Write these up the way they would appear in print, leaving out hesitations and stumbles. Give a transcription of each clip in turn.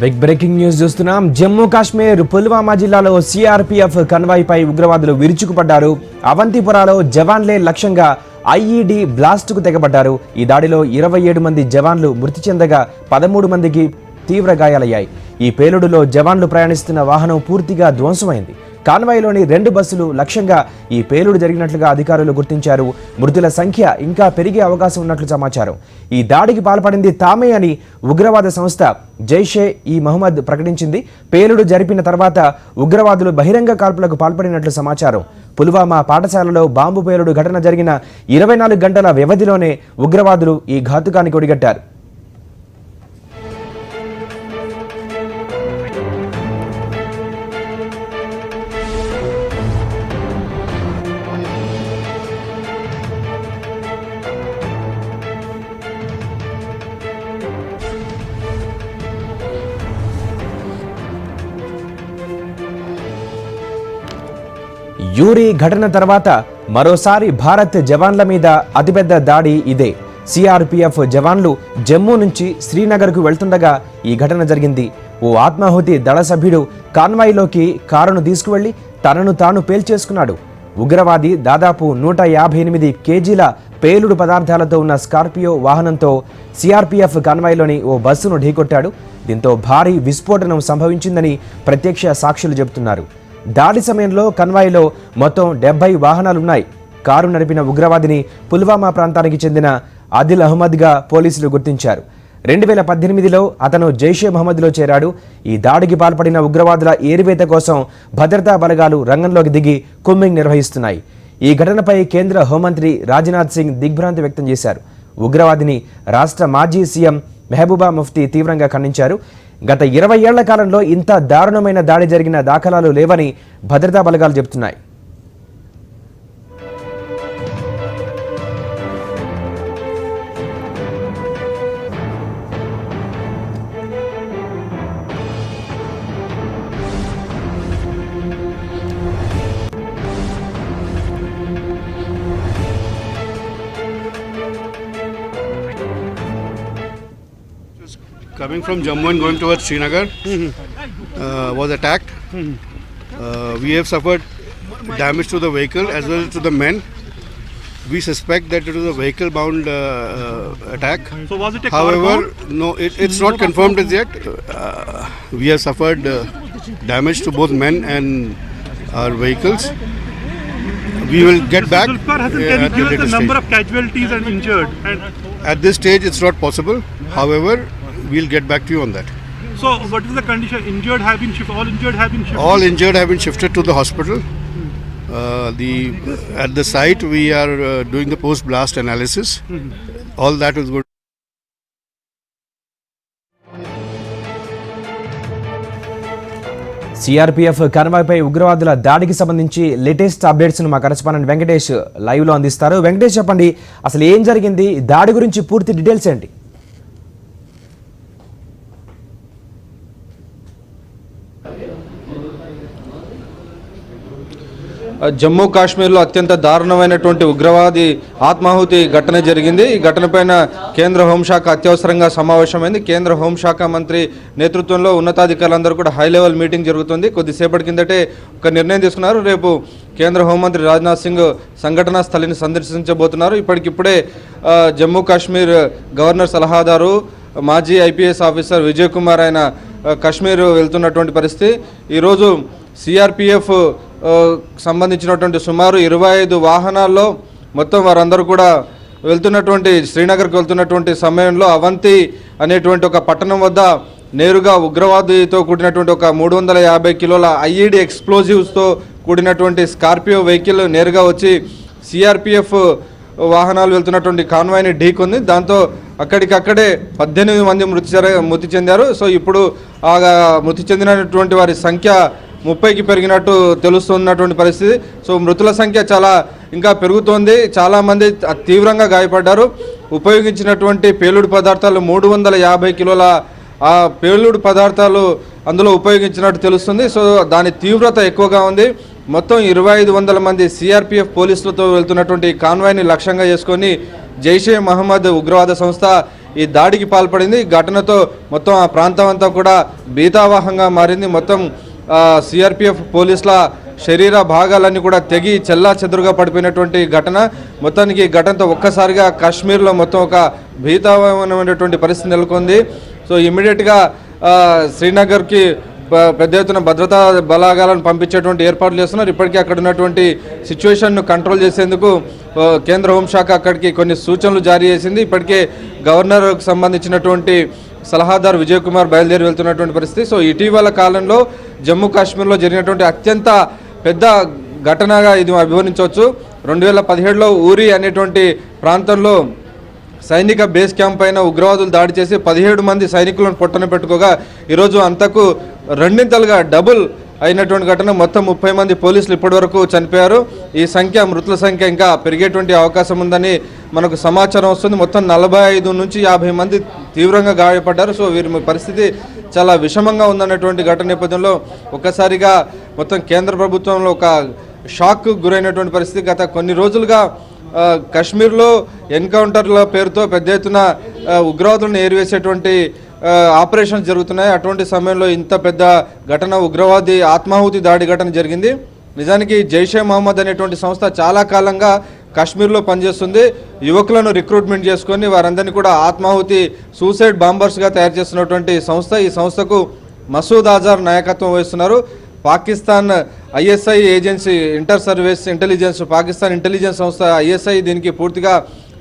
Big breaking news చూస్తున్నాం. జమ్మూ కాశ్మీర్ పుల్వామా జిల్లాలో CRPF కన్వాయ్పై ఉగ్రవాదులు విరుచుకుపడ్డారు. అవంతిపురాలో జవాన్లే లక్ష్యంగా ఐఈడీ బ్లాస్ట్కు తెగబడ్డారు. ఈ దాడిలో 27 మంది జవాన్లు మృతి చెందగా 13 మందికి తీవ్ర గాయాలయ్యాయి. ఈ పేలుడులో జవాన్లు ప్రయాణిస్తున్న వాహనం పూర్తిగా ధ్వంసమైంది. కాన్వాయ్లోని 2 బస్సులు లక్ష్యంగా ఈ పేలుడు జరిగినట్లుగా అధికారులు గుర్తించారు. మృతుల సంఖ్య ఇంకా పెరిగే అవకాశం ఉన్నట్లు సమాచారం. ఈ దాడికి పాల్పడింది తామే అని ఉగ్రవాద సంస్థ జైషే ఈ మహమ్మద్ ప్రకటించింది. పేలుడు జరిపిన తర్వాత ఉగ్రవాదులు బహిరంగ కాల్పులకు పాల్పడినట్లు సమాచారం. పుల్వామా పాఠశాలలో బాంబు పేలుడు ఘటన జరిగిన 24 గంటల వ్యవధిలోనే ఉగ్రవాదులు ఈ ఘాతుకానికి ఒడిగట్టారు. యూరి ఘటన తర్వాత మరోసారి భారత్ జవాన్ల మీద అతిపెద్ద దాడి ఇదే. సిఆర్పీఎఫ్ జవాన్లు జమ్మూ నుంచి శ్రీనగర్కు వెళ్తుండగా ఈ ఘటన జరిగింది. ఓ ఆత్మాహుతి దళ సభ్యుడు కాన్వాయ్లోకి కారును తీసుకువెళ్లి తనను తాను పేల్చేసుకున్నాడు. ఉగ్రవాది దాదాపు 158 కేజీల పేలుడు పదార్థాలతో ఉన్న స్కార్పియో వాహనంతో సిఆర్పీఎఫ్ కాన్వాయ్లోని ఓ బస్సును ఢీకొట్టాడు. దీంతో భారీ విస్ఫోటనం సంభవించిందని ప్రత్యక్ష సాక్షులు చెబుతున్నారు. దాడి సమయంలో కన్వాయ్లో మొత్తం 70 వాహనాలున్నాయి. కారు నడిపిన ఉగ్రవాదిని పుల్వామా ప్రాంతానికి చెందిన ఆదిల్ అహ్మద్గా పోలీసులు గుర్తించారు. 2018లో అతను జైషే మహమ్మద్లో చేరాడు. ఈ దాడికి పాల్పడిన ఉగ్రవాదుల ఏరివేత కోసం భద్రతా బలగాలు రంగంలోకి దిగి కూంబింగ్ నిర్వహిస్తున్నాయి. ఈ ఘటనపై కేంద్ర హోంమంత్రి రాజ్నాథ్ సింగ్ దిగ్భ్రాంతి వ్యక్తం చేశారు. ఉగ్రవాదిని రాష్ట్ర మాజీ సీఎం మెహబూబా ముఫ్తీ తీవ్రంగా ఖండించారు. గత 20 ఏళ్ల కాలంలో ఇంత దారుణమైన దాడి జరిగిన దాఖలాలు లేవని భద్రతా బలగాలు చెబుతున్నాయి. Coming from Jammu and going towards Srinagar was attacked. We have suffered damage to the vehicle as well as to the men. We suspect that it was a vehicle-bound attack. So was it a However, no, it's not confirmed as yet. We have suffered damage to both men and our vehicles. We will get back. Can you give us the number of casualties and injured? At this stage, it's not possible. However, we'll get back to you on that. So what is the condition? Injured have been shifted. All injured have been shifted. All injured have been shifted to the hospital. At the site we are doing the post blast analysis. All that is good. CRPF కన్వాయ్పై ఉగ్రవాదుల దాడికి సంబంధించి latest అప్డేట్స్ను మా correspondent Venkatesh లైవ్లో అందిస్తారు. వెంకటేష్, చెప్పండి, అసలు ఏం జరిగింది? దాడి గురించి పూర్తి డీటెయిల్స్ ఏంటి? జమ్మూ కాశ్మీర్లో అత్యంత దారుణమైనటువంటి ఉగ్రవాది ఆత్మాహుతి ఘటన జరిగింది. ఈ ఘటనపైన కేంద్ర హోంశాఖ అత్యవసరంగా సమావేశమైంది. కేంద్ర హోంశాఖ మంత్రి నేతృత్వంలో ఉన్నతాధికారులందరూ కూడా హై లెవెల్ మీటింగ్ జరుగుతుంది. కొద్దిసేపటి కిందటే ఒక నిర్ణయం తీసుకున్నారు. రేపు కేంద్ర హోంమంత్రి రాజ్నాథ్ సింగ్ సంఘటనా స్థలిని సందర్శించబోతున్నారు. ఇప్పటికిప్పుడే జమ్మూ కాశ్మీర్ గవర్నర్ సలహాదారు మాజీ ఐపీఎస్ ఆఫీసర్ విజయ్ కుమార్ ఆయన కాశ్మీర్ వెళ్తున్నటువంటి పరిస్థితి. ఈరోజు సిఆర్పీఎఫ్ సంబంధించినటువంటి సుమారు 25 వాహనాల్లో మొత్తం వారందరూ కూడా వెళ్తున్నటువంటి శ్రీనగర్కి వెళ్తున్నటువంటి సమయంలో అవంతి అనేటువంటి ఒక పట్టణం వద్ద నేరుగా ఉగ్రవాదితో కూడినటువంటి ఒక 350 కిలోల ఐఈడీ ఎక్స్ప్లోజివ్స్తో కూడినటువంటి స్కార్పియో వెహికల్ నేరుగా వచ్చి సిఆర్పీఎఫ్ వాహనాలు వెళ్తున్నటువంటి కాన్వాయ్ని ఢీకొంది. దాంతో అక్కడికక్కడే 18 మంది మృతి చెందారు. సో ఇప్పుడు ఆ మృతి చెందినటువంటి వారి సంఖ్య 30కి పెరిగినట్టు తెలుస్తున్నటువంటి పరిస్థితి. సో మృతుల సంఖ్య చాలా ఇంకా పెరుగుతోంది. చాలామంది తీవ్రంగా గాయపడ్డారు. ఉపయోగించినటువంటి పేలుడు పదార్థాలు 350 కిలోల ఆ పేలుడు పదార్థాలు అందులో ఉపయోగించినట్టు తెలుస్తుంది. సో దాని తీవ్రత ఎక్కువగా ఉంది. మొత్తం 2500 మంది సిఆర్పీఎఫ్ పోలీసులతో వెళ్తున్నటువంటి కాన్వాయ్ని లక్ష్యంగా చేసుకొని జైషే మహమ్మద్ ఉగ్రవాద సంస్థ ఈ దాడికి పాల్పడింది. ఈ ఘటనతో మొత్తం ఆ ప్రాంతం అంతా కూడా భీతావహంగా మారింది. మొత్తం సిఆర్పిఎఫ్ పోలీసుల శరీర భాగాలన్నీ కూడా తెగి చెల్లా చెదురుగా పడిపోయినటువంటి ఘటన. మొత్తానికి ఈ ఘటనతో ఒక్కసారిగా కాశ్మీర్లో మొత్తం ఒక భీతావహమైనటువంటి పరిస్థితి నెలకొంది. సో ఇమ్మీడియట్గా శ్రీనగర్కి పెద్ద ఎత్తున భద్రతా బలాగాలను పంపించేటువంటి ఏర్పాట్లు చేస్తున్నారు. ఇప్పటికీ అక్కడ ఉన్నటువంటి సిచ్యువేషన్ను కంట్రోల్ చేసేందుకు కేంద్ర హోంశాఖ అక్కడికి కొన్ని సూచనలు జారీ చేసింది. ఇప్పటికే గవర్నర్కు సంబంధించినటువంటి సలహాదారు విజయ్ కుమార్ బయలుదేరి వెళ్తున్నటువంటి పరిస్థితి. సో ఇటీవల కాలంలో జమ్మూ కాశ్మీర్లో జరిగినటువంటి అత్యంత పెద్ద ఘటనగా ఇది అభివర్ణించవచ్చు. 2017లో ఊరి అనేటువంటి ప్రాంతంలో సైనిక బేస్ క్యాంప్ పైన ఉగ్రవాదులు దాడి చేసి 17 మంది సైనికులను పొట్టన పెట్టుకోగా ఈరోజు అంతకు రెండింతలుగా డబుల్ అయినటువంటి ఘటన. మొత్తం 30 మంది పోలీసులు ఇప్పటివరకు చనిపోయారు. ఈ సంఖ్య మృతుల సంఖ్య ఇంకా పెరిగేటువంటి అవకాశం ఉందని మనకు సమాచారం వస్తుంది. మొత్తం 45 నుంచి 50 మంది తీవ్రంగా గాయపడ్డారు. సో వీరి పరిస్థితి చాలా విషమంగా ఉందన్నటువంటి ఘటన నేపథ్యంలో ఒక్కసారిగా మొత్తం కేంద్ర ప్రభుత్వంలో ఒక షాక్ గురైనటువంటి పరిస్థితి. గత కొన్ని రోజులుగా కాశ్మీర్లో ఎన్కౌంటర్ల పేరుతో పెద్ద ఎత్తున ఉగ్రవాదులను ఏరివేసేటువంటి ఆపరేషన్స్ జరుగుతున్నాయి. అటువంటి సమయంలో ఇంత పెద్ద ఘటన ఉగ్రవాది ఆత్మాహుతి దాడి ఘటన జరిగింది. నిజానికి జైషే మహమ్మద్ అనేటువంటి సంస్థ చాలా కాలంగా కాశ్మీర్లో పనిచేస్తుంది. యువకులను రిక్రూట్మెంట్ చేసుకొని వారందరినీ కూడా ఆత్మాహుతి సూసైడ్ బాంబర్స్గా తయారు చేస్తున్నటువంటి సంస్థ. ఈ సంస్థకు మసూద్ అజార్ నాయకత్వం వహిస్తున్నారు. Pakistan ISI agency inter service intelligence Pakistan intelligence సంస్థ ఐఎస్ఐ దీనికి పూర్తిగా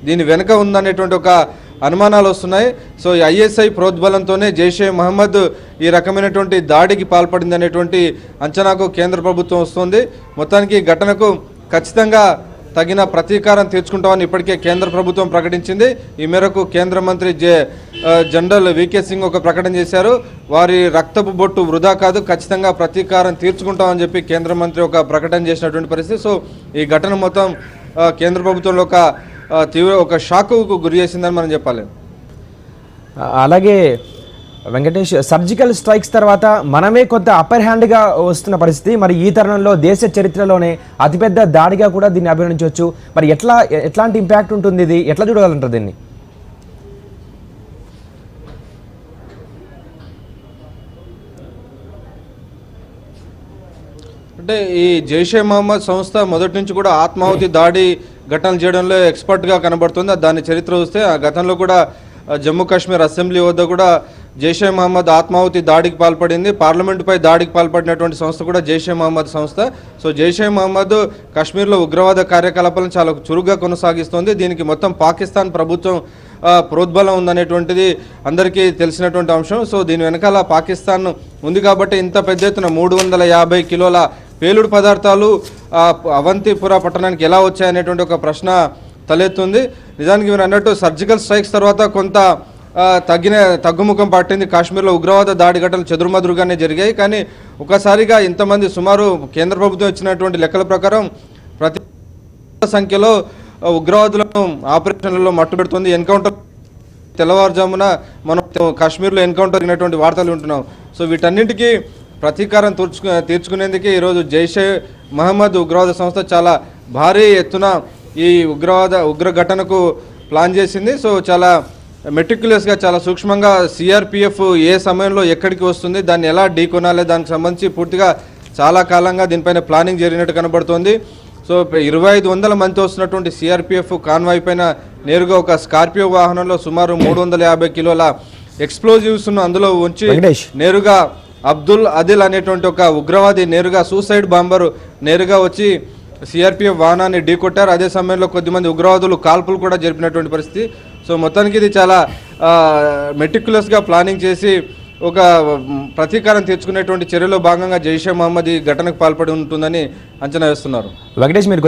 దీని వెనుక ఉందనేటువంటి ఒక అనుమానాలు వస్తున్నాయి. సో ఈ ఐఎస్ఐ ప్రోద్బలంతోనే జైషే మహమ్మద్ ఈ రకమైనటువంటి దాడికి పాల్పడింది అనేటువంటి అంచనాకు కేంద్ర ప్రభుత్వం వస్తుంది. మొత్తానికి ఈ ఘటనకు ఖచ్చితంగా తగిన ప్రతీకారం తీర్చుకుంటామని ఇప్పటికే కేంద్ర ప్రభుత్వం ప్రకటించింది. ఈ మేరకు కేంద్ర మంత్రి జనరల్ వికే సింగ్ ఒక ప్రకటన చేశారు. వారి రక్తపు బొట్టు వృధా కాదు, ఖచ్చితంగా ప్రతీకారం తీర్చుకుంటామని చెప్పి కేంద్ర మంత్రి ఒక ప్రకటన చేసినటువంటి పరిస్థితి. సో ఈ ఘటన మొత్తం కేంద్ర ప్రభుత్వంలో ఒక షాకుకు గురి చేసిందని మనం చెప్పాలి. అలాగే వెంకటేష్, సర్జికల్ స్ట్రైక్స్ తర్వాత మనమే కొంత అప్పర్ హ్యాండ్గా వస్తున్న పరిస్థితి. మరి ఈ తరుణంలో దేశ చరిత్రలోనే అతిపెద్ద దాడిగా కూడా దీన్ని అభివర్ణించవచ్చు. మరి ఎట్లాంటి ఇంపాక్ట్ ఉంటుంది, ఇది ఎట్లా చూడగలంటారు దీన్ని? అంటే ఈ జైషే మహమ్మద్ సంస్థ మొదటి నుంచి కూడా ఆత్మాహుతి దాడి ఘటనలు చేయడంలో ఎక్స్పర్ట్గా కనబడుతుంది. దాని చరిత్ర చూస్తే ఆ గతంలో కూడా జమ్మూ కాశ్మీర్ అసెంబ్లీ వద్ద కూడా జైషే మహమ్మద్ ఆత్మాహుతి దాడికి పాల్పడింది. పార్లమెంటుపై దాడికి పాల్పడినటువంటి సంస్థ కూడా జైషే మహమ్మద్ సంస్థ. సో జైషే మహమ్మద్ కాశ్మీర్లో ఉగ్రవాద కార్యకలాపాలను చాలా చురుగ్గా కొనసాగిస్తోంది. దీనికి మొత్తం పాకిస్తాన్ ప్రభుత్వం ప్రోద్బలం ఉందనేటువంటిది అందరికీ తెలిసినటువంటి అంశం. సో దీని వెనకాల పాకిస్తాన్ ఉంది కాబట్టి ఇంత పెద్ద ఎత్తున 350 కిలోల పేలుడు పదార్థాలు అవంతిపుర పట్టణానికి ఎలా వచ్చాయనేటువంటి ఒక ప్రశ్న తలెత్తుంది. నిజానికి మీరు అన్నట్టు సర్జికల్ స్ట్రైక్స్ తర్వాత కొంత తగ్గుముఖం పట్టింది. కాశ్మీర్లో ఉగ్రవాద దాడి ఘటనలు చెదురుమదురుగానే జరిగాయి. కానీ ఒకసారిగా ఇంతమంది సుమారు కేంద్ర ప్రభుత్వం ఇచ్చినటువంటి లెక్కల ప్రకారం ప్రతి సంఖ్యలో ఉగ్రవాదులను ఆపరేషన్లలో మట్టుబెడుతుంది. ఎన్కౌంటర్ తెల్లవారుజామున మనం కాశ్మీర్లో ఎన్కౌంటర్ జరిగినటువంటి వార్తలు వింటున్నాం. సో వీటన్నింటికీ ప్రతీకారం తీర్చుకునేందుకే ఈరోజు జైషే మహమ్మద్ ఉగ్రవాద సంస్థ చాలా భారీ ఎత్తున ఈ ఉగ్ర ఘటనకు ప్లాన్ చేసింది. సో చాలా మెటిక్యులస్గా చాలా సూక్ష్మంగా సిఆర్పిఎఫ్ ఏ సమయంలో ఎక్కడికి వస్తుంది, దాన్ని ఎలా ఢీకొనాలి, దానికి సంబంధించి పూర్తిగా చాలా కాలంగా దీనిపైన ప్లానింగ్ జరిగినట్టు కనబడుతోంది. సో 2500 మంది వస్తున్నటువంటి సిఆర్పిఎఫ్ కాన్వాయ్ పైన నేరుగా ఒక స్కార్పియో వాహనంలో సుమారు 350 కిలోల ఎక్స్ప్లోజివ్స్ను అందులో ఉంచి నేరుగా అబ్దుల్ అదిల్ అనేటువంటి ఒక ఉగ్రవాది నేరుగా సూసైడ్ బాంబరు నేరుగా వచ్చి సిఆర్పిఎఫ్ వాహనాన్ని ఢీకొట్టారు. అదే సమయంలో కొద్దిమంది ఉగ్రవాదులు కాల్పులు కూడా జరిపినటువంటి పరిస్థితి. సో మొత్తానికి ఇది చాలా మెటిక్యులస్గా ప్లానింగ్ చేసి ఒక ప్రతీకారం తీర్చుకునేటువంటి చర్యలో భాగంగా జైషే మహమ్మద్ ఈ ఘటనకు పాల్పడి ఉంటుందని అంచనా వేస్తున్నారు. వెంకటేష్, మీరు